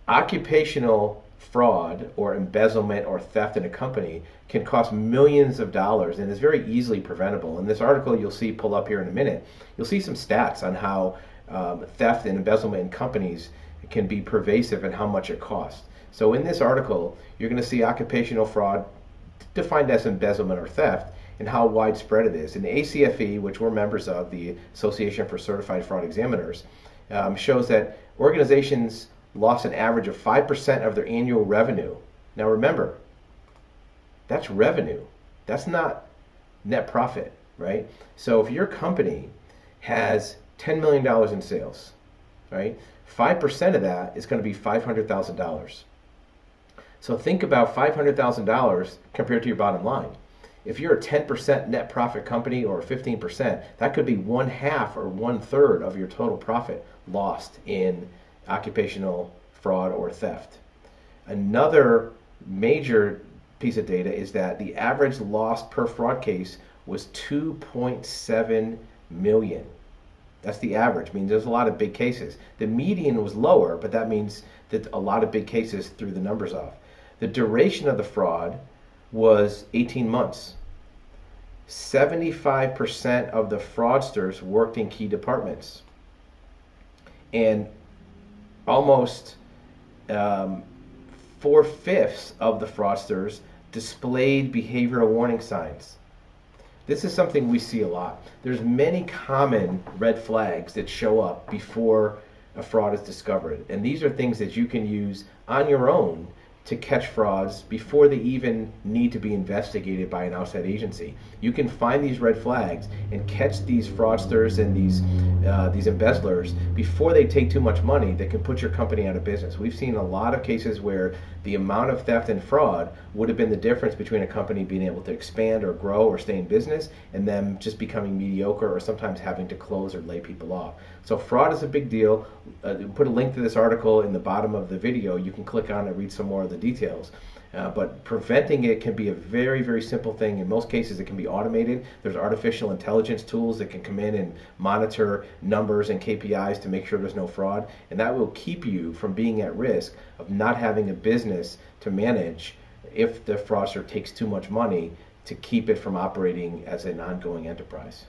Occupational fraud or embezzlement or theft in a company can cost millions of dollars and is very easily preventable. In this article you'll see pull up here in a minute, you'll see some stats on how theft and embezzlement in companies can be pervasive and how much it costs. So in this article, you're going to see occupational fraud defined as embezzlement or theft and how widespread it is. And the ACFE, which we're members of, the Association for Certified Fraud Examiners, shows that organizations lost an average of 5% of their annual revenue. Now remember, that's revenue. That's not net profit, right? So if your company has $10 million in sales, right, 5% of that is going to be $500,000. So think about $500,000 compared to your bottom line. If you're a 10% net profit company or 15%, that could be one half or one third of your total profit lost in occupational fraud or theft. Another major piece of data is that the average loss per fraud case was 2.7 million. That's the average. I mean, there's a lot of big cases. The median was lower, but that means that a lot of big cases threw the numbers off. The duration of the fraud was 18 months. 75% of the fraudsters worked in key departments. And almost 4/5 of the fraudsters displayed behavioral warning signs. This is something we see a lot. There's many common red flags that show up before a fraud is discovered. And these are things that you can use on your own to catch frauds before they even need to be investigated by an outside agency. You can find these red flags and catch these fraudsters and these embezzlers before they take too much money that can put your company out of business. We've seen a lot of cases where the amount of theft and fraud would have been the difference between a company being able to expand or grow or stay in business and them just becoming mediocre or sometimes having to close or lay people off. So fraud is a big deal. Put a link to this article in the bottom of the video. You can click on it and read some more of the details. But preventing it can be a very, very simple thing. In most cases, it can be automated. There's artificial intelligence tools that can come in and monitor numbers and KPIs to make sure there's no fraud. And that will keep you from being at risk of not having a business to manage if the fraudster takes too much money to keep it from operating as an ongoing enterprise.